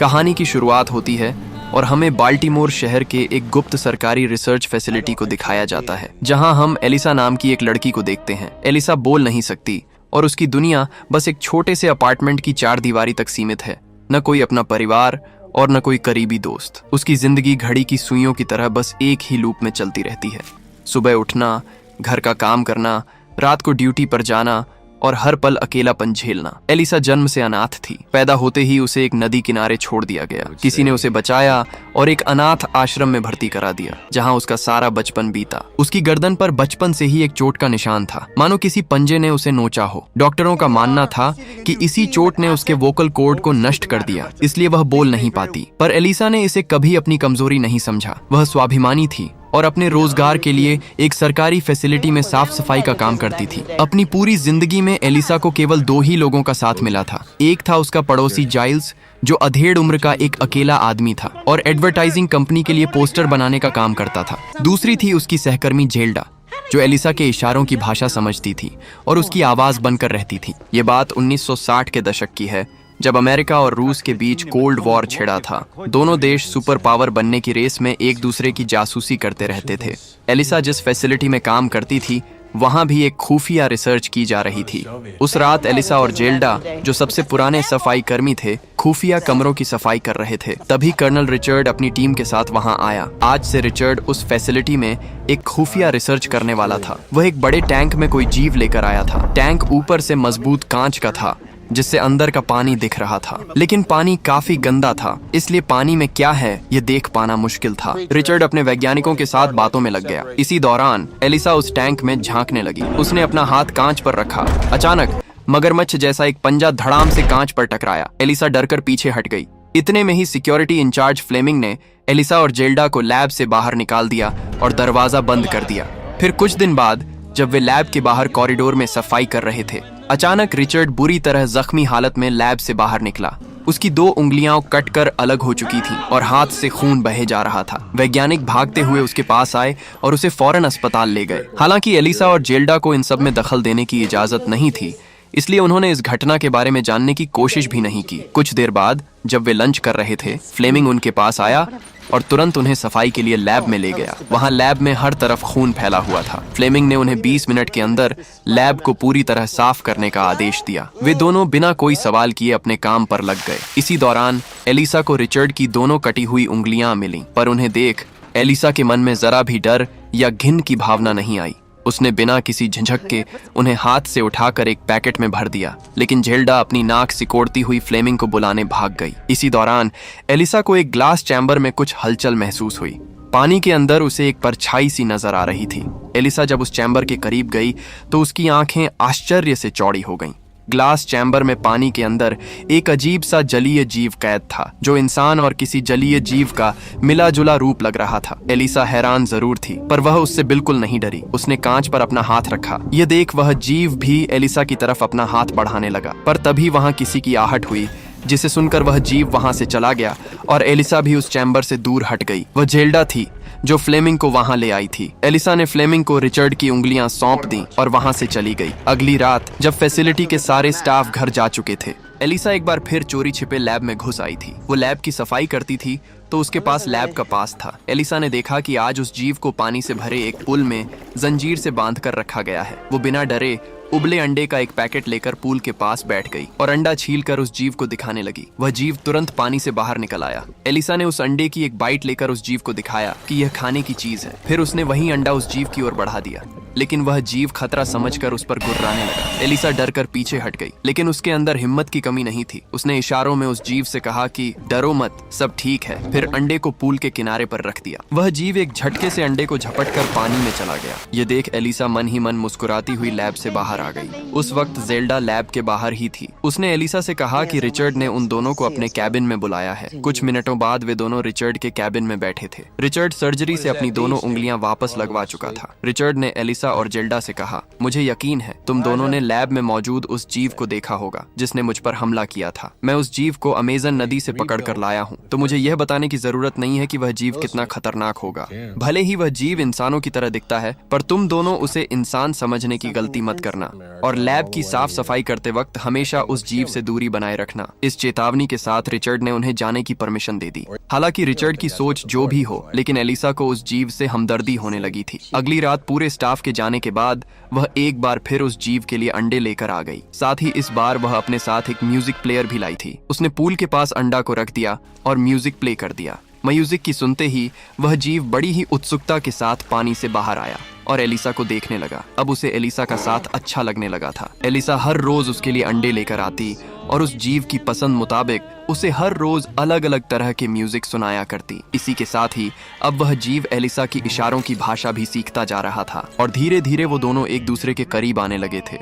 कहानी की शुरुआत होती है और हमें बाल्टीमोर शहर के एक गुप्त सरकारी रिसर्च फैसिलिटी को दिखाया जाता है, जहां हम एलिसा नाम की एक लड़की को देखते हैं। एलिसा बोल नहीं सकती और उसकी दुनिया बस एक छोटे से अपार्टमेंट की 4 दीवारी तक सीमित है। न कोई अपना परिवार और न कोई करीबी दोस्त। उसकी जिंदगी घड़ी की सुइयों की तरह बस एक ही लूप में चलती रहती है। सुबह उठना, घर का काम करना, रात को ड्यूटी पर जाना और हर पल अकेलापन झेलना। एलिसा जन्म से अनाथ थी। पैदा होते ही उसे एक नदी किनारे छोड़ दिया गया। किसी ने उसे बचाया और एक अनाथ आश्रम में भर्ती करा दिया, जहां उसका सारा बचपन बीता। उसकी गर्दन पर बचपन से ही एक चोट का निशान था, मानो किसी पंजे ने उसे नोचा हो। डॉक्टरों का मानना था कि इसी चोट ने उसके वोकल कॉर्ड को नष्ट कर दिया, इसलिए वह बोल नहीं पाती। पर एलिसा ने इसे कभी अपनी कमजोरी नहीं समझा। वह स्वाभिमानी थी और अपने रोजगार के लिए एक सरकारी फैसिलिटी में साफ सफाई का काम करती थी। अपनी पूरी जिंदगी में एलिसा को केवल 2 ही लोगों का साथ मिला था। एक था उसका पड़ोसी जाइल्स, जो अधेड़ उम्र का एक अकेला आदमी था और एडवर्टाइजिंग कंपनी के लिए पोस्टर बनाने का काम करता था। दूसरी थी उसकी सहकर्मी जेल्डा, जो एलिसा के इशारों की भाषा समझती थी और उसकी आवाज बनकर रहती थी। ये बात 1960 के दशक की है, जब अमेरिका और रूस के बीच कोल्ड वॉर छिड़ा था। दोनों देश सुपर पावर बनने की रेस में एक दूसरे की जासूसी करते रहते थे। एलिसा जिस फैसिलिटी में काम करती थी, वहां भी एक खुफिया रिसर्च की जा रही थी। उस रात एलिसा और जेल्डा, जो सबसे पुराने सफाई कर्मी थे, खुफिया कमरों की सफाई कर रहे थे। तभी कर्नल रिचर्ड अपनी टीम के साथ वहां आया। आज से रिचर्ड उस फैसिलिटी में एक खुफिया रिसर्च करने वाला था। वह एक बड़े टैंक में कोई जीव लेकर आया था। टैंक ऊपर से मजबूत कांच का था, जिससे अंदर का पानी दिख रहा था, लेकिन पानी काफी गंदा था, इसलिए पानी में क्या है ये देख पाना मुश्किल था। रिचर्ड अपने वैज्ञानिकों के साथ बातों में लग गया। इसी दौरान एलिसा उस टैंक में झांकने लगी। उसने अपना हाथ कांच पर रखा। अचानक मगरमच्छ जैसा एक पंजा धड़ाम से कांच पर टकराया। एलिसा डरकर पीछे हट गई। इतने में ही सिक्योरिटी इंचार्ज फ्लेमिंग ने एलिसा और जेल्डा को लैब से बाहर निकाल दिया और दरवाजा बंद कर दिया। फिर कुछ दिन बाद, जब वे लैब के बाहर कॉरिडोर में सफाई कर रहे थे, अचानक रिचर्ड बुरी तरह जख्मी हालत में लैब से बाहर निकला। उसकी 2 उंगलियां कटकर अलग हो चुकी थी और हाथ से खून बहे जा रहा था। वैज्ञानिक भागते हुए उसके पास आए और उसे फौरन अस्पताल ले गए। हालांकि एलिसा और जेल्डा को इन सब में दखल देने की इजाजत नहीं थी, इसलिए उन्होंने इस घटना के बारे में जानने की कोशिश भी नहीं की। कुछ देर बाद, जब वे लंच कर रहे थे, फ्लेमिंग उनके पास आया और तुरंत उन्हें सफाई के लिए लैब में ले गया। वहां लैब में हर तरफ खून फैला हुआ था। फ्लेमिंग ने उन्हें 20 मिनट के अंदर लैब को पूरी तरह साफ करने का आदेश दिया। वे दोनों बिना कोई सवाल किए अपने काम पर लग गए। इसी दौरान एलिसा को रिचर्ड की दोनों कटी हुई उंगलियां मिलीं, पर उन्हें देख एलिसा के मन में जरा भी डर या घिन की भावना नहीं आई। उसने बिना किसी झिझक के उन्हें हाथ से उठाकर एक पैकेट में भर दिया, लेकिन जेल्डा अपनी नाक सिकोड़ती हुई फ्लेमिंग को बुलाने भाग गई। इसी दौरान एलिसा को एक ग्लास चैम्बर में कुछ हलचल महसूस हुई। पानी के अंदर उसे एक परछाई सी नजर आ रही थी। एलिसा जब उस चैम्बर के करीब गई तो उसकी आंखें आश्चर्य से चौड़ी हो गईं। ग्लास चैम्बर में पानी के अंदर एक अजीब सा जलीय जीव कैद था, जो इंसान और किसी जलीय जीव का मिला जुला रूप लग रहा था। एलिसा हैरान जरूर थी, पर वह उससे बिल्कुल नहीं डरी। उसने कांच पर अपना हाथ रखा। यह देख वह जीव भी एलिसा की तरफ अपना हाथ बढ़ाने लगा, पर तभी वहां किसी की आहट हुई, जिसे सुनकर वह जीव वहां से चला गया और एलिसा भी उस चैम्बर से दूर हट गई। वह जेल्डा थी, जो फ्लेमिंग को वहां ले आई थी। एलिसा ने फ्लेमिंग को रिचर्ड की उंगलियां सौंप दी और वहां से चली गई। अगली रात, जब फैसिलिटी के सारे स्टाफ घर जा चुके थे, एलिसा एक बार फिर चोरी छिपे लैब में घुस आई थी। वो लैब की सफाई करती थी तो उसके पास लैब का पास था। एलिसा ने देखा कि आज उस जीव को पानी से भरे एक पूल में जंजीर से बांधकर रखा गया है। वो बिना डरे उबले अंडे का एक पैकेट लेकर पूल के पास बैठ गई और अंडा छीलकर उस जीव को दिखाने लगी। वह जीव तुरंत पानी से बाहर निकल आया। एलिसा ने उस अंडे की एक बाइट लेकर उस जीव को दिखाया कि यह खाने की चीज है। फिर उसने वही अंडा उस जीव की ओर बढ़ा दिया, लेकिन वह जीव खतरा समझकर उस पर गुर्राने लगा। एलिसा डरकर पीछे हट गई, लेकिन उसके अंदर हिम्मत की कमी नहीं थी। उसने इशारों में उस जीव से कहा कि डरो मत, सब ठीक है। फिर अंडे को पूल के किनारे पर रख दिया। वह जीव एक झटके से अंडे को झपटकर पानी में चला गया। ये देख एलिसा मन ही मन मुस्कुराती हुई लैब से बाहर आ गई। उस वक्त जेल्डा लैब के बाहर ही थी। उसने एलिसा से कहा कि रिचर्ड ने उन दोनों को अपने कैबिन में बुलाया है। कुछ मिनटों बाद वे दोनों रिचर्ड के कैबिन में बैठे थे। रिचर्ड सर्जरी से अपनी दोनों उंगलियां वापस लगवा चुका था। रिचर्ड ने एलिसा एलिसा और जेल्डा से कहा, मुझे यकीन है तुम दोनों ने लैब में मौजूद उस जीव को देखा होगा जिसने मुझ पर हमला किया था। मैं उस जीव को अमेजन नदी से पकड़ कर लाया हूँ, तो मुझे यह बताने की जरूरत नहीं है कि वह जीव कितना खतरनाक होगा। भले ही वह जीव इंसानों की तरह दिखता है, पर तुम दोनों उसे इंसान समझने की गलती मत करना और लैब की साफ सफाई करते वक्त हमेशा उस जीव से दूरी बनाए रखना। इस चेतावनी के साथ रिचर्ड ने उन्हें जाने की परमिशन दे दी। हालांकि रिचर्ड की सोच जो भी हो, लेकिन एलिसा को उस जीव से हमदर्दी होने लगी थी। अगली रात पूरे स्टाफ के जाने के बाद वह एक बार फिर उस जीव के लिए अंडे लेकर आ गई। साथ ही इस बार वह अपने साथ एक म्यूजिक प्लेयर भी लाई थी। उसने पूल के पास अंडा को रख दिया और म्यूजिक प्ले कर दिया। म्यूजिक की सुनते ही वह जीव बड़ी ही उत्सुकता के साथ पानी से बाहर आया और एलिसा को देखने लगा। अब उसे एलिसा का साथ अच्छा लगने लगा था। एलिसा हर रोज उसके लिए अंडे लेकर आती और उस जीव की पसंद मुताबिक उसे हर रोज अलग अलग तरह के म्यूजिक सुनाया करती। इसी के साथ ही अब वह जीव एलिसा की इशारों की भाषा भी सीखता जा रहा था और धीरे धीरे वो दोनों एक दूसरे के करीब आने लगे थे।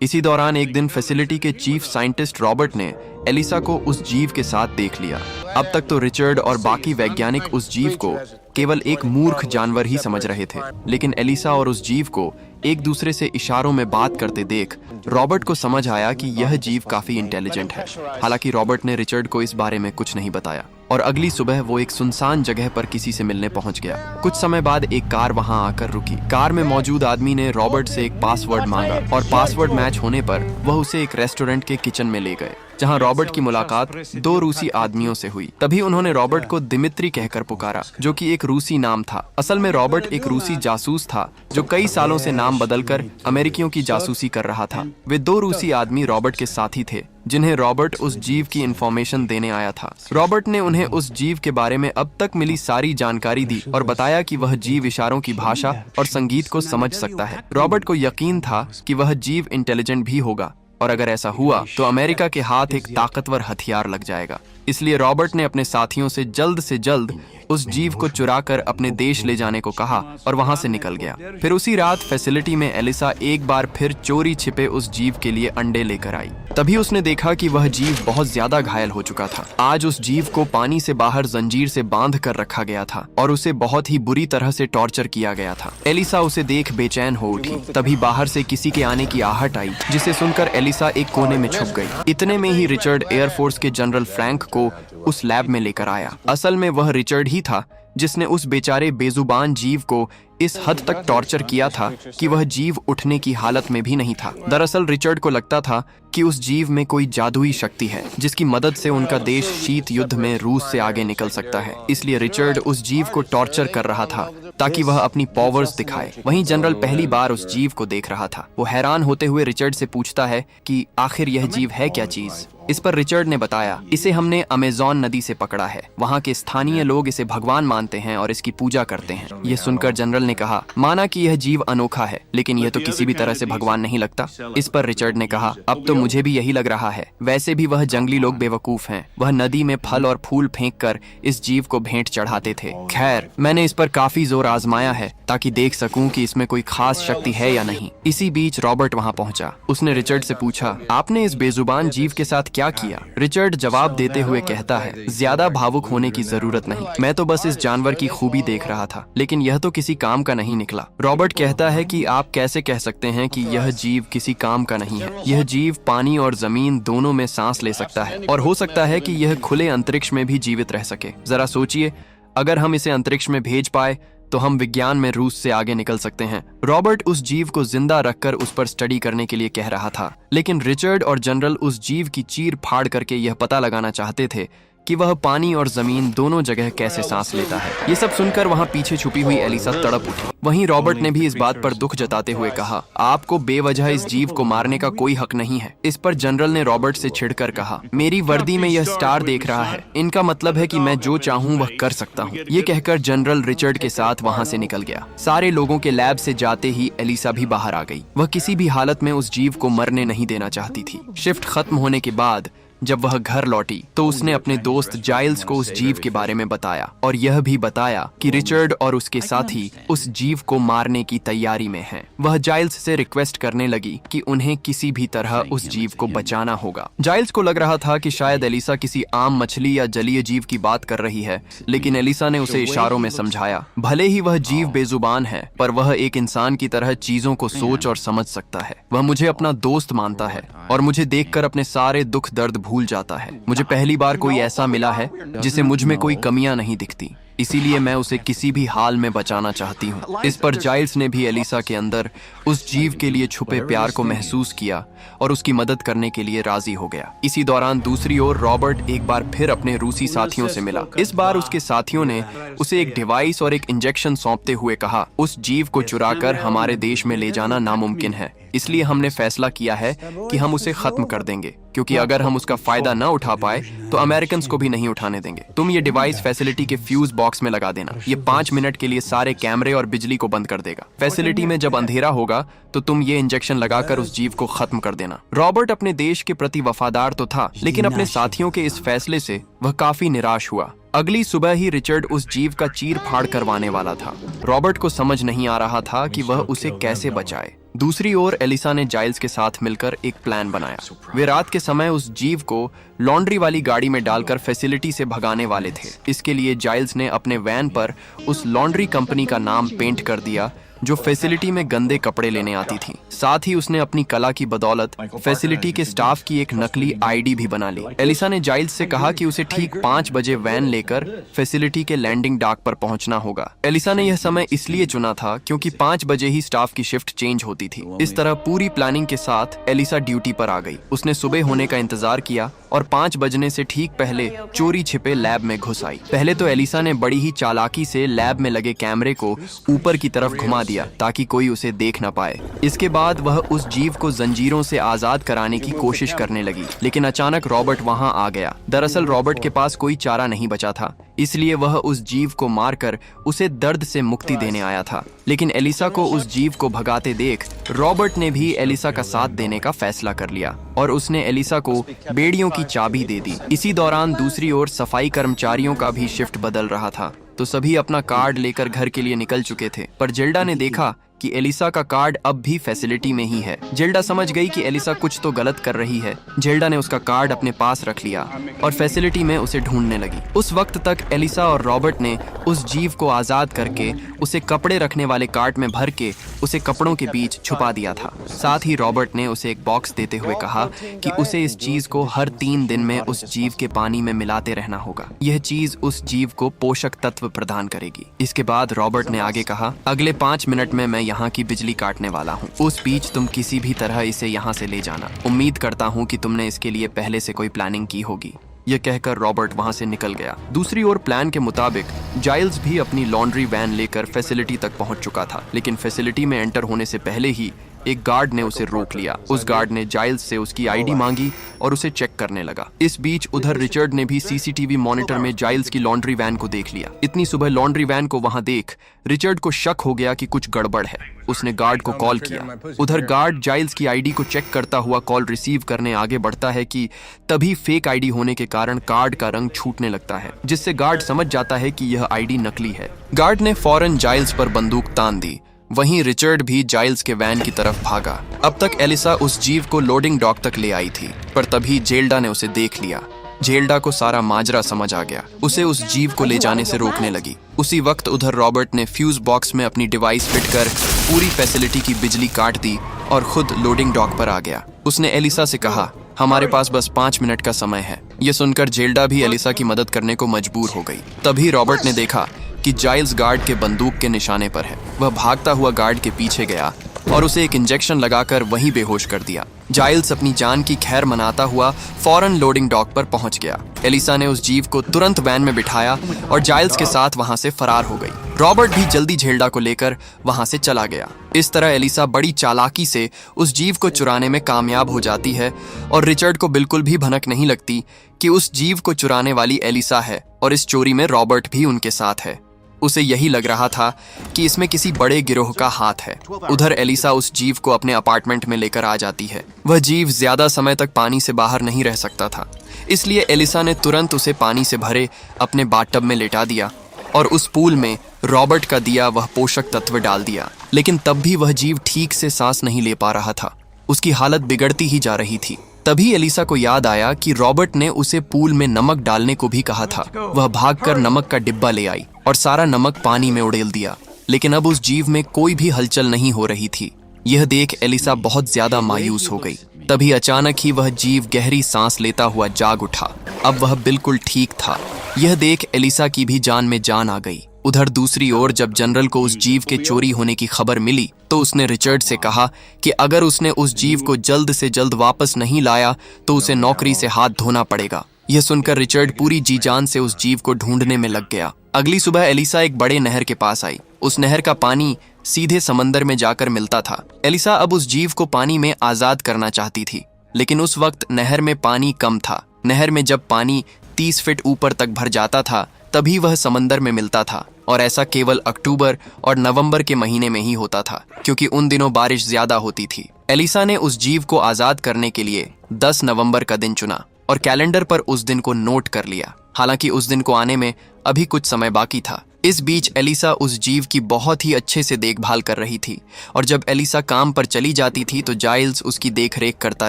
इसी दौरान एक दिन फैसिलिटी के चीफ साइंटिस्ट रॉबर्ट ने एलिसा को उस जीव के साथ देख लिया। अब तक तो रिचर्ड और बाकी वैज्ञानिक उस जीव को केवल एक मूर्ख जानवर ही समझ रहे थे, लेकिन एलिसा और उस जीव को एक दूसरे से इशारों में बात करते देख रॉबर्ट को समझ आया कि यह जीव काफी इंटेलिजेंट है। हालांकि रॉबर्ट ने रिचर्ड को इस बारे में कुछ नहीं बताया और अगली सुबह वो एक सुनसान जगह पर किसी से मिलने पहुंच गया। कुछ समय बाद एक कार वहां आकर रुकी। कार में मौजूद आदमी ने रॉबर्ट से एक पासवर्ड मांगा और पासवर्ड मैच होने पर वह उसे एक रेस्टोरेंट के किचन में ले गए, जहां रॉबर्ट की मुलाकात दो रूसी आदमियों से हुई। तभी उन्होंने रॉबर्ट को दिमित्री कहकर पुकारा, जो कि एक रूसी नाम था। असल में रॉबर्ट एक रूसी जासूस था जो कई सालों से नाम बदलकर अमेरिकियों की जासूसी कर रहा था। वे दो रूसी आदमी रॉबर्ट के साथी थे जिन्हें रॉबर्ट उस जीव की इंफॉर्मेशन देने आया था। रॉबर्ट ने उन्हें उस जीव के बारे में अब तक मिली सारी जानकारी दी और बताया कि वह जीव इशारों की भाषा और संगीत को समझ सकता है। रॉबर्ट को यकीन था कि वह जीव इंटेलिजेंट भी होगा और अगर ऐसा हुआ तो अमेरिका के हाथ एक ताकतवर हथियार लग जाएगा। इसलिए रॉबर्ट ने अपने साथियों से जल्द उस जीव को चुराकर अपने देश ले जाने को कहा और वहां से निकल गया। फिर उसी रात फैसिलिटी में एलिसा एक बार फिर चोरी छिपे उस जीव के लिए अंडे लेकर आई। तभी उसने देखा कि वह जीव बहुत ज्यादा घायल हो चुका था। आज उस जीव को पानी से बाहर जंजीर से बांध कर रखा गया था और उसे बहुत ही बुरी तरह से टॉर्चर किया गया था। एलिसा उसे देख बेचैन हो उठी। तभी बाहर से किसी के आने की आहट आई, जिसे सुनकर एलिसा एक कोने में छुप गई। इतने में ही रिचर्ड एयरफोर्स के जनरल फ्रैंक को उस लैब में लेकर आया। असल में वह रिचर्ड ही था जिसने उस बेचारे बेजुबान जीव को इस हद तक टॉर्चर किया था कि वह जीव उठने की हालत में भी नहीं था। दरअसल रिचर्ड को लगता था कि उस जीव में कोई जादुई शक्ति है जिसकी मदद से उनका देश शीत युद्ध में रूस से आगे निकल सकता है। इसलिए रिचर्ड उस जीव को टॉर्चर कर रहा था ताकि वह अपनी पावर्स दिखाए। वहीं जनरल पहली बार उस जीव को देख रहा था। वो हैरान होते हुए रिचर्ड से पूछता है कि आखिर यह जीव है क्या चीज। इस पर रिचर्ड ने बताया, इसे हमने अमेजोन नदी से पकड़ा है। वहाँ के स्थानीय लोग इसे भगवान मानते हैं और इसकी पूजा करते हैं। यह सुनकर जनरल ने कहा, माना कि यह जीव अनोखा है, लेकिन यह तो किसी भी तरह से भगवान नहीं लगता। इस पर रिचर्ड ने कहा, अब तो मुझे भी यही लग रहा है। वैसे भी वह जंगली लोग बेवकूफ हैं। वह नदी में फल और फूल फेंककर इस जीव को भेंट चढ़ाते थे। खैर, मैंने इस पर काफी जोर आजमाया है ताकि देख सकूं कि इसमें कोई खास शक्ति है या नहीं। इसी बीच रॉबर्ट वहां पहुंचा। उसने रिचर्ड से पूछा, आपने इस बेजुबान जीव के साथ क्या किया? रिचर्ड जवाब देते हुए कहता है, ज्यादा भावुक होने की जरूरत नहीं, मैं तो बस इस जानवर की खूबी देख रहा था, लेकिन यह तो किसी काम का नहीं निकला। रॉबर्ट कहता है कि आप कैसे कह सकते हैं कि यह जीव किसी काम का नहीं है? यह जीव पानी और जमीन दोनों में सांस ले सकता है और हो सकता है कि यह खुले अंतरिक्ष में भी जीवित रह सके। जरा सोचिए, अगर हम इसे अंतरिक्ष में भेज पाए तो हम विज्ञान में रूस से आगे निकल सकते हैं। रॉबर्ट उस जीव को जिंदा रखकर उस पर स्टडी करने के लिए कह रहा था, लेकिन रिचर्ड और जनरल उस जीव की चीर फाड़ करके यह पता लगाना चाहते थे कि वह पानी और जमीन दोनों जगह कैसे सांस लेता है। ये सब सुनकर वहाँ पीछे छुपी हुई एलिसा तड़प उठी। वहीं रॉबर्ट ने भी इस बात पर दुख जताते हुए कहा, आपको बेवजह इस जीव को मारने का कोई हक नहीं है। इस पर जनरल ने रॉबर्ट से छिड़कर कहा, मेरी वर्दी में यह स्टार देख रहा है, इनका मतलब है कि मैं जो चाहूँ वह कर सकता हूँ। ये कहकर जनरल रिचर्ड के साथ वहाँ से निकल गया। सारे लोगों के लैब से जाते ही एलिसा भी बाहर आ गई। वह किसी भी हालत में उस जीव को मरने नहीं देना चाहती थी। शिफ्ट खत्म होने के बाद जब वह घर लौटी तो उसने अपने दोस्त जाइल्स को उस जीव के बारे में बताया और यह भी बताया कि रिचर्ड और उसके साथी उस जीव को मारने की तैयारी में हैं। वह जाइल्स से रिक्वेस्ट करने लगी कि उन्हें किसी भी तरह उस जीव को बचाना होगा। जाइल्स को लग रहा था कि शायद एलिसा किसी आम मछली या जलीय जीव की बात कर रही है, लेकिन एलिसा ने उसे इशारों में समझाया। भले ही वह जीव बेजुबान है, पर वह एक इंसान की तरह चीजों को सोच और समझ सकता है। वह मुझे अपना दोस्त मानता है और मुझे देखकर अपने सारे दुख दर्द भूल जाता है। मुझे पहली बार कोई ऐसा मिला है जिसे मुझ में कोई कमियां नहीं दिखती, इसीलिए मैं उसे किसी भी हाल में बचाना चाहती हूँ। इस पर जाइल्स ने भी एलिसा के अंदर उस जीव के लिए छुपे प्यार को महसूस किया और उसकी मदद करने के लिए राजी हो गया। इसी दौरान दूसरी ओर रॉबर्ट एक बार फिर अपने रूसी साथियों से मिला। इस बार उसके साथियों ने उसे एक डिवाइस और एक इंजेक्शन सौंपते हुए कहा, उस जीव को चुराकर हमारे देश में ले जाना नामुमकिन है, इसलिए हमने फैसला किया है कि हम उसे खत्म कर देंगे, क्योंकि अगर हम उसका फायदा न उठा पाए तो अमेरिकन को भी नहीं उठाने देंगे। तुम ये डिवाइस फैसिलिटी के फ्यूज बॉक्स में लगा देना। ये 5 मिनट के लिए सारे कैमरे और बिजली को बंद कर देगा। फैसिलिटी में जब अंधेरा होगा तो तुम ये इंजेक्शन लगाकर उस जीव को खत्म कर देना। रॉबर्ट अपने देश के प्रति वफादार तो था, लेकिन अपने साथियों के इस फैसले से वह काफी निराश हुआ। अगली सुबह ही रिचर्ड उस जीव का चीर फाड़ करवाने वाला था। रॉबर्ट को समझ नहीं आ रहा था कि वह उसे कैसे बचाए। दूसरी ओर एलिसा ने जाइल्स के साथ मिलकर एक प्लान बनाया। वे रात के समय उस जीव को लॉन्ड्री वाली गाड़ी में डालकर फैसिलिटी से भगाने वाले थे। इसके लिए जाइल्स ने अपने वैन पर उस लॉन्ड्री कंपनी का नाम पेंट कर दिया जो फैसिलिटी में गंदे कपड़े लेने आती थी। साथ ही उसने अपनी कला की बदौलत फैसिलिटी के स्टाफ की एक नकली आईडी भी बना ली। एलिसा ने जाइल्स से कहा कि उसे ठीक 5 बजे वैन लेकर फैसिलिटी के लैंडिंग डॉक पर पहुंचना होगा। एलिसा ने यह समय इसलिए चुना था क्योंकि 5 बजे ही स्टाफ की शिफ्ट चेंज होती थी। इस तरह पूरी प्लानिंग के साथ एलिसा ड्यूटी पर आ गई। उसने सुबह होने का इंतजार किया और 5 बजने से ठीक पहले चोरी छिपे लैब में घुस आई। पहले तो एलिसा ने बड़ी ही चालाकी से लैब में लगे कैमरे को ऊपर की तरफ घुमा दिया ताकि कोई उसे देख न पाए। इसके बाद वह उस जीव को जंजीरों से आजाद कराने की कोशिश करने लगी, लेकिन अचानक रॉबर्ट वहां आ गया। दरअसल रॉबर्ट के पास कोई चारा नहीं बचा था, इसलिए वह उस जीव को मारकर उसे दर्द से मुक्ति देने आया था। लेकिन एलिसा को उस जीव को भगाते देख रॉबर्ट ने भी एलिसा का साथ देने का फैसला कर लिया और उसने एलिसा को बेड़ियों की चाबी दे दी। इसी दौरान दूसरी ओर सफाई कर्मचारियों का भी शिफ्ट बदल रहा था, तो सभी अपना कार्ड लेकर घर के लिए निकल चुके थे। पर जेल्डा ने देखा कि एलिसा का कार्ड अब भी फैसिलिटी में ही है। जेल्डा समझ गई कि एलिसा कुछ तो गलत कर रही है। जेल्डा ने उसका कार्ड अपने पास रख लिया और फैसिलिटी में उसे ढूंढने लगी। उस वक्त तक एलिसा और रॉबर्ट ने उस जीव को आजाद करके उसे कपड़े रखने वाले कार्ट में भर के उसे कपड़ों के बीच छुपा दिया था। साथ ही रॉबर्ट ने उसे एक बॉक्स देते हुए कहा कि उसे इस चीज को हर 3 दिन में उस जीव के पानी में मिलाते रहना होगा। यह चीज उस जीव को पोषक तत्व प्रदान करेगी। इसके बाद रॉबर्ट ने आगे कहा, अगले 5 मिनट में मैं यहाँ की बिजली काटने वाला हूँ। उस बीच तुम किसी भी तरह इसे यहाँ से ले जाना। उम्मीद करता हूँ कि तुमने इसके लिए पहले से कोई प्लानिंग की होगी। यह कहकर रॉबर्ट वहां से निकल गया। दूसरी ओर प्लान के मुताबिक जाइल्स भी अपनी लॉन्ड्री वैन लेकर फैसिलिटी तक पहुंच चुका था, लेकिन फैसिलिटी में एंटर होने से पहले ही एक गार्ड ने उसे रोक लिया। उस गार्ड ने जाइल्स से उसकी आईडी मांगी और उसे चेक करने लगा। इस बीच उधर रिचर्ड ने भी सीसीटीवी मॉनिटर में जाइल्स की लॉन्ड्री वैन को देख लिया। इतनी सुबह लॉन्ड्री वैन को वहां देख रिचर्ड को शक हो गया कि कुछ गड़बड़ है। उसने गार्ड को कॉल किया। उधर गार्ड जाइल्स की आईडी को चेक करता हुआ कॉल रिसीव करने आगे बढ़ता है कि तभी फेक आईडी होने के कारण कार्ड का रंग छूटने लगता है, जिससे गार्ड समझ जाता है कि यह आईडी नकली है। गार्ड ने फौरन जाइल्स पर बंदूक तान दी। वहीं रिचर्ड भी जाइल्स के वैन की तरफ भागा। अब तक एलिसा उस जीव को लोडिंग डॉक तक ले आई थी, पर तभी जेल्डा ने उसे देख लिया। जेल्डा को सारा माजरा समझ आ गया। उसे उस जीव को ले जाने से रोकने लगी। उसी वक्त उधर रॉबर्ट ने फ्यूज बॉक्स में अपनी डिवाइस फिट कर पूरी फैसिलिटी की बिजली काट दी और खुद लोडिंग डॉक पर आ गया। उसने एलिसा से कहा, हमारे पास बस 5 मिनट का समय है। यह सुनकर जेल्डा भी एलिसा की मदद करने को मजबूर हो गई। तभी रॉबर्ट ने देखा कि जाइल्स गार्ड के बंदूक के निशाने पर है। वह भागता हुआ गार्ड के पीछे गया और उसे एक इंजेक्शन लगाकर वहीं बेहोश कर दिया। जाइल्स अपनी जान की खैर मनाता हुआ फौरन लोडिंग डॉक पर पहुंच गया। एलिसा ने उस जीव को तुरंत वैन में बिठाया और जाइल्स के साथ वहां से फरार हो गई। रॉबर्ट भी जल्दी जेल्डा को लेकर वहां से चला गया। इस तरह एलिसा बड़ी चालाकी से उस जीव को चुराने में कामयाब हो जाती है और रिचर्ड को बिल्कुल भी भनक नहीं लगती कि उस जीव को चुराने वाली एलिसा है और इस चोरी में रॉबर्ट भी उनके साथ है। उसे यही लग रहा था कि इसमें किसी बड़े गिरोह का हाथ है। उधर एलिसा उस जीव को अपने अपार्टमेंट में लेकर आ जाती है। वह जीव ज्यादा समय तक पानी से बाहर नहीं रह सकता था, इसलिए एलिसा ने तुरंत उसे पानी से भरे अपने बाथटब में लेटा दिया और उस पूल में रॉबर्ट का दिया वह पोषक तत्व डाल दिया। लेकिन तब भी वह जीव ठीक से सांस नहीं ले पा रहा था। उसकी हालत बिगड़ती ही जा रही थी। तभी एलिसा को याद आया कि रॉबर्ट ने उसे पूल में नमक डालने को भी कहा था। वह भागकर नमक का डिब्बा ले आई और सारा नमक पानी में उड़ेल दिया। लेकिन अब उस जीव में कोई भी हलचल नहीं हो रही थी। यह देख एलिसा बहुत ज्यादा मायूस हो गई। तभी अचानक ही वह जीव गहरी सांस लेता हुआ जाग उठा। अब वह बिल्कुल ठीक था। यह देख एलिसा की भी जान में जान आ गई। उधर दूसरी ओर जब जनरल को उस जीव के चोरी होने की खबर मिली तो उसने रिचर्ड से कहा कि अगर उसने उस जीव को जल्द से जल्द वापस नहीं लाया तो उसे नौकरी से हाथ धोना पड़ेगा। यह सुनकर रिचर्ड पूरी जी जान से उस जीव को ढूंढने में लग गया। अगली सुबह एलिसा एक बड़े नहर के पास आई। उस नहर का पानी सीधे समंदर में जाकर मिलता था। एलिसा अब उस जीव को पानी में आजाद करना चाहती थी, लेकिन उस वक्त नहर में पानी कम था। नहर में जब पानी 30 फीट ऊपर तक भर जाता था तभी वह समंदर में मिलता था, और ऐसा केवल अक्टूबर और नवंबर के महीने में ही होता था, क्योंकि उन दिनों बारिश ज्यादा होती थी। एलिसा ने उस जीव को आजाद करने के लिए 10 नवंबर का दिन चुना और कैलेंडर पर उस दिन को नोट कर लिया। हालांकि उस दिन को आने में अभी कुछ समय बाकी था। इस बीच एलिसा उस जीव की बहुत ही अच्छे से देखभाल कर रही थी, और जब एलिसा काम पर चली जाती थी तो जाइल्स उसकी देखरेख करता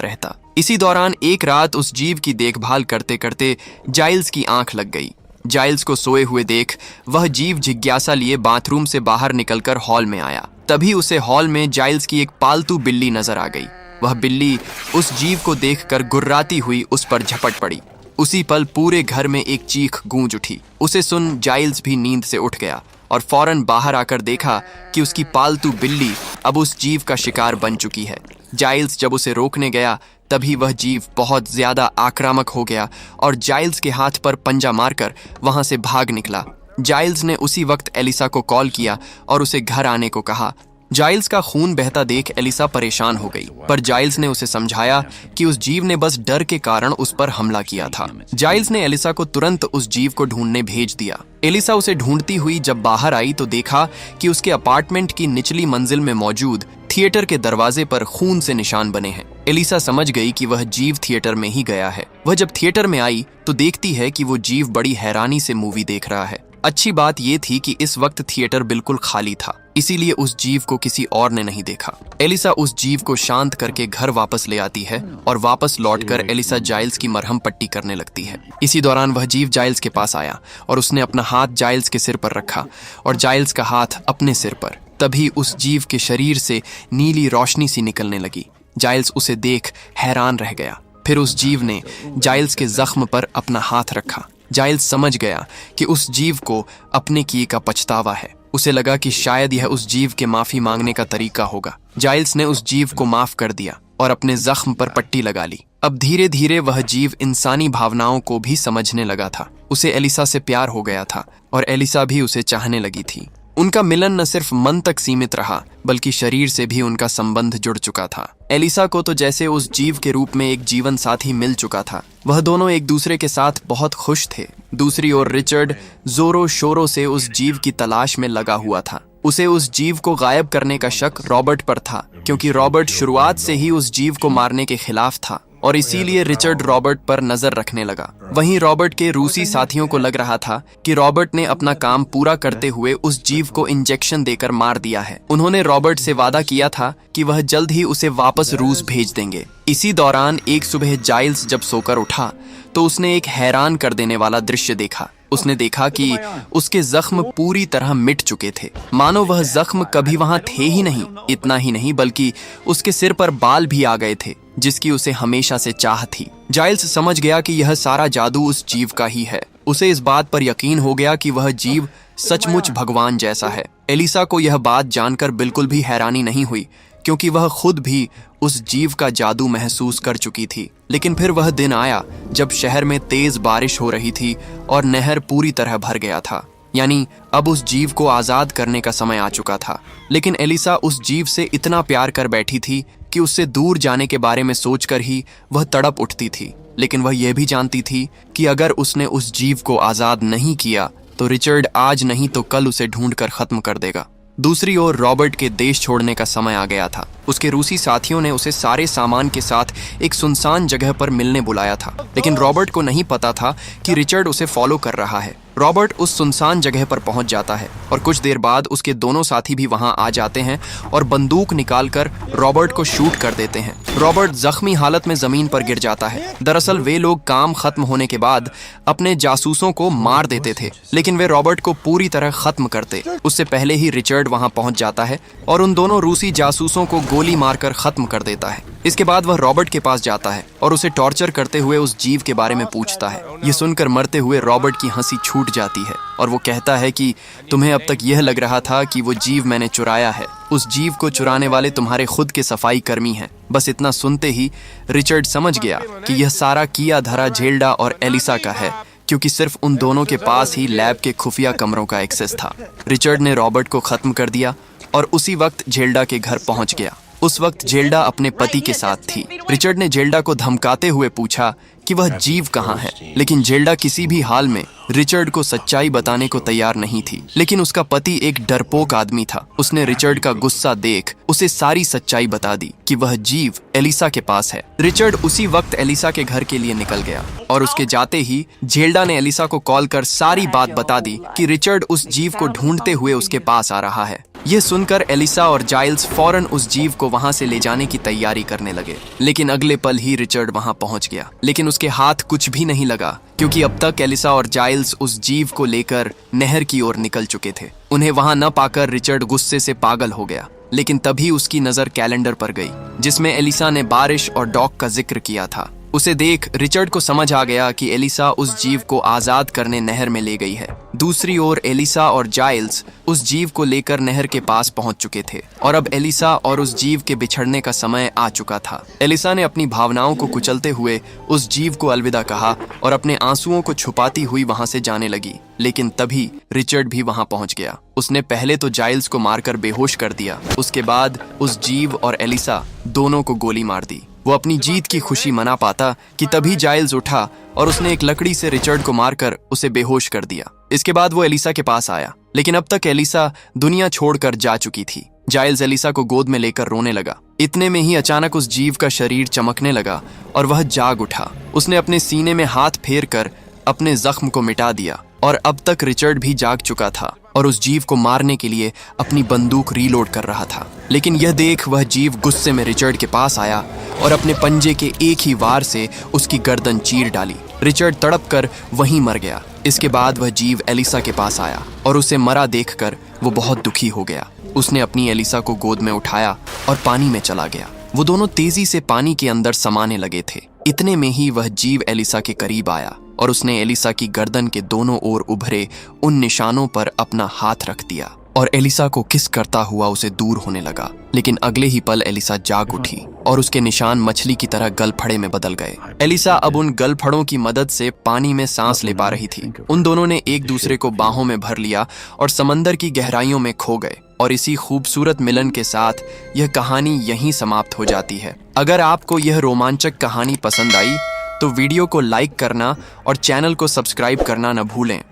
रहता। इसी दौरान एक रात उस जीव की देखभाल करते करते जाइल्स की आंख लग गई। जाइल्स को सोए हुए देख वह जीव जिज्ञासा लिए बाथरूम से बाहर निकलकर हॉल में आया। तभी उसे हॉल में जाइल्स की एक पालतू बिल्ली नजर आ गई। वह बिल्ली उस जीव को देखकर गुर्राती हुई उस पर झपट पड़ी। उसी पल पूरे घर में एक चीख गूंज उठी। उसे सुन जाइल्स भी नींद से उठ गया और फौरन बाहर आकर देखा कि उसकी पालतू बिल्ली अब उस जीव का शिकार बन चुकी है। जाइल्स जब उसे रोकने गया तभी वह जीव बहुत ज्यादा आक्रामक हो गया और जाइल्स के हाथ पर पंजा मारकर वहां से भाग निकला। जाइल्स ने उसी वक्त एलिसा को कॉल किया और उसे घर आने को कहा। जाइल्स का खून बहता देख एलिसा परेशान हो गई, पर जाइल्स ने उसे समझाया कि उस जीव ने बस डर के कारण उस पर हमला किया था। जाइल्स ने एलिसा को तुरंत उस जीव को ढूंढने भेज दिया। एलिसा उसे ढूंढती हुई जब बाहर आई तो देखा कि उसके अपार्टमेंट की निचली मंजिल में मौजूद थिएटर के दरवाजे पर खून से निशान बने हैं। एलिसा समझ गई कि वह जीव थिएटर में ही गया है। वह जब थिएटर में आई तो देखती है कि वो जीव बड़ी हैरानी से मूवी देख रहा है। अच्छी बात यह थी कि इस वक्त थिएटर बिल्कुल खाली था, इसीलिए उस जीव को किसी और ने नहीं देखा। एलिसा उस जीव को शांत करके घर वापस ले आती है और वापस लौटकर एलिसा जाइल्स की मरहम पट्टी करने लगती है। इसी दौरान वह जीव जाइल्स के पास आया और उसने अपना हाथ जाइल्स के सिर पर रखा और जाइल्स का हाथ अपने सिर पर। तभी उस जीव के शरीर से नीली रोशनी सी निकलने लगी। जाइल्स उसे देख हैरान रह गया। फिर उस जीव ने जाइल्स के जख्म पर अपना हाथ रखा। जाइल्स समझ गया कि उस जीव को अपने किए का पछतावा है। उसे लगा कि शायद यह उस जीव के माफी मांगने का तरीका होगा। जाइल्स ने उस जीव को माफ कर दिया और अपने जख्म पर पट्टी लगा ली। अब धीरे धीरे वह जीव इंसानी भावनाओं को भी समझने लगा था। उसे एलिसा से प्यार हो गया था और एलिसा भी उसे चाहने लगी थी। उनका मिलन न सिर्फ मन तक सीमित रहा बल्कि शरीर से भी उनका संबंध जुड़ चुका था। एलिसा को तो जैसे उस जीव के रूप में एक जीवन साथी मिल चुका था। वह दोनों एक दूसरे के साथ बहुत खुश थे। दूसरी ओर रिचर्ड जोरों शोरों से उस जीव की तलाश में लगा हुआ था। उसे उस जीव को गायब करने का शक रॉबर्ट पर था, क्योंकि रॉबर्ट शुरुआत से ही उस जीव को मारने के खिलाफ था और इसीलिए रिचर्ड रॉबर्ट पर नजर रखने लगा। वहीं रॉबर्ट के रूसी साथियों को लग रहा था कि रॉबर्ट ने अपना काम पूरा करते हुए उस जीव को इंजेक्शन देकर मार दिया है। उन्होंने रॉबर्ट से वादा किया था कि वह जल्द ही उसे वापस रूस भेज देंगे। इसी दौरान एक सुबह जाइल्स जब सोकर उठा तो उसने एक हैरान कर देने वाला दृश्य देखा। उसने देखा कि उसके जख्म पूरी तरह मिट चुके थे, मानो वह जख्म कभी वहां थे ही नहीं। इतना ही नहीं बल्कि उसके सिर पर बाल भी आ गए थे, जिसकी उसे हमेशा से चाह थी। जाइल्स समझ गया कि यह सारा जादू उस जीव का ही है। उसे इस बात पर यकीन हो गया कि वह जीव सचमुच भगवान जैसा है। एलिसा को यह बात जानकर बिल्कुल भी हैरानी नहीं हुई, क्योंकि वह खुद भी उस जीव का जादू महसूस कर चुकी थी। लेकिन फिर वह दिन आया जब शहर में तेज बारिश हो रही थी और नहर पूरी तरह भर गया था। यानी अब उस जीव को आजाद करने का समय आ चुका था। लेकिन एलिसा उस जीव से इतना प्यार कर बैठी थी कि उससे दूर जाने के बारे में सोचकर ही वह तड़प उठती थी। लेकिन वह यह भी जानती थी कि अगर उसने उस जीव को आजाद नहीं किया तो रिचर्ड आज नहीं तो कल उसे ढूंढकर खत्म कर देगा। दूसरी ओर रॉबर्ट के देश छोड़ने का समय आ गया था। उसके रूसी साथियों ने उसे सारे सामान के साथ एक सुनसान जगह पर मिलने बुलाया था, लेकिन रॉबर्ट को नहीं पता था कि रिचर्ड उसे फॉलो कर रहा है। रॉबर्ट उस सुनसान जगह पर पहुंच जाता है और कुछ देर बाद उसके दोनों साथी भी वहां आ जाते हैं और बंदूक निकालकर रॉबर्ट को शूट कर देते हैं। रॉबर्ट जख्मी हालत में जमीन पर गिर जाता है। दरअसल वे लोग काम खत्म होने के बाद अपने जासूसों को मार देते थे, लेकिन वे रॉबर्ट को पूरी तरह खत्म करते उससे पहले ही रिचर्ड वहां पहुंच जाता है और उन दोनों रूसी जासूसों को गोली मारकर खत्म कर देता है। इसके बाद वह रॉबर्ट के पास जाता है और उसे टॉर्चर करते हुए उस जीव के बारे में पूछता है। ये सुनकर मरते हुए रॉबर्ट की हंसी छूट जाती है और वो कहता है कि तुम्हें अब तक यह लग रहा था कि वो जीव मैंने चुराया है। उस जीव को चुराने वाले तुम्हारे खुद के सफाई कर्मी हैं। बस इतना सुनते ही रिचर्ड समझ गया कि यह सारा किया धरा झेल्डा और एलिसा का है, क्योंकि सिर्फ उन दोनों के पास ही लैब के खुफिया कमरों का एक्सेस था। रिचर्ड ने रॉबर्ट को खत्म कर दिया और उसी वक्त झेल्डा के घर पहुंच गया। उस वक्त जेल्डा अपने पति के साथ थी। रिचर्ड ने जेल्डा को धमकाते हुए पूछा कि वह जीव कहाँ है, लेकिन जेल्डा किसी भी हाल में रिचर्ड को सच्चाई बताने को तैयार नहीं थी। लेकिन उसका पति एक डरपोक आदमी था। उसने रिचर्ड का गुस्सा देख उसे सारी सच्चाई बता दी कि वह जीव एलिसा के पास है। रिचर्ड उसी वक्त एलिसा के घर के लिए निकल गया और उसके जाते ही जेल्डा ने एलिसा को कॉल कर सारी बात बता दी कि रिचर्ड उस जीव को ढूंढते हुए उसके पास आ रहा है। यह सुनकर एलिसा और जाइल्स फौरन उस जीव को वहां से ले जाने की तैयारी करने लगे, लेकिन अगले पल ही रिचर्ड वहां पहुंच गया। लेकिन उसके हाथ कुछ भी नहीं लगा, क्योंकि अब तक एलिसा और जाइल्स उस जीव को लेकर नहर की ओर निकल चुके थे। उन्हें वहां न पाकर रिचर्ड गुस्से से पागल हो गया, लेकिन तभी उसकी नजर कैलेंडर पर गई, जिसमें एलिसा ने बारिश और डॉग का जिक्र किया था। उसे देख रिचर्ड को समझ आ गया कि एलिसा उस जीव को आजाद करने नहर में ले गई है। दूसरी ओर एलिसा और जाइल्स उस जीव को लेकर नहर के पास पहुंच चुके थे और अब एलिसा और उस जीव के बिछड़ने का समय आ चुका था। एलिसा ने अपनी भावनाओं को कुचलते हुए उस जीव को अलविदा कहा और अपने आंसुओं को छुपाती हुई वहां से जाने लगी। लेकिन तभी रिचर्ड भी वहां पहुंच गया। उसने पहले तो जाइल्स को मारकर बेहोश कर दिया, उसके बाद उस जीव और एलिसा दोनों को गोली मार दी। वो अपनी जीत की खुशी मना पाता कि तभी जाइल्स उठा और उसने एक लकड़ी से रिचर्ड को मारकर उसे बेहोश कर दिया। इसके बाद वो एलिसा के पास आया, लेकिन अब तक एलिसा दुनिया छोड़कर जा चुकी थी। जाइल्स एलिसा को गोद में लेकर रोने लगा। इतने में ही अचानक उस जीव का शरीर चमकने लगा और वह जाग उठा। उसने अपने सीने में हाथ फेर कर अपने जख्म को मिटा दिया और अब तक रिचर्ड भी जाग चुका था और उस जीव को मारने के लिए अपनी बंदूक रीलोड कर रहा था। लेकिन यह देख वह जीव गुस्से में रिचर्ड के पास आया और अपने पंजे के एक ही वार से उसकी गर्दन चीर डाली। रिचर्ड तड़प कर वहीं मर गया। इसके बाद वह जीव एलिसा के पास आया और उसे मरा देखकर वो बहुत दुखी हो गया। उसने अपनी एलिसा को गोद में उठाया और पानी में चला गया। वो दोनों तेजी से पानी के अंदर समाने लगे थे। इतने में ही वह जीव एलिसा के करीब आया और उसने एलिसा की गर्दन के दोनों ओर उभरे उन निशानों पर अपना हाथ रख दिया और एलिसा को किस करता हुआ उसे दूर होने लगा। लेकिन अगले ही पल एलिसा जाग उठी और उसके निशान मछली की तरह गलफड़े में बदल गए। एलिसा अब उन गलफड़ों की मदद से पानी में सांस ले पा रही थी। उन दोनों ने एक दूसरे को बाहों में भर लिया और समंदर की गहराइयों में खो गए। और इसी खूबसूरत मिलन के साथ यह कहानी यहीं समाप्त हो जाती है। अगर आपको यह रोमांचक कहानी पसंद आई तो वीडियो को लाइक करना और चैनल को सब्सक्राइब करना न भूलें।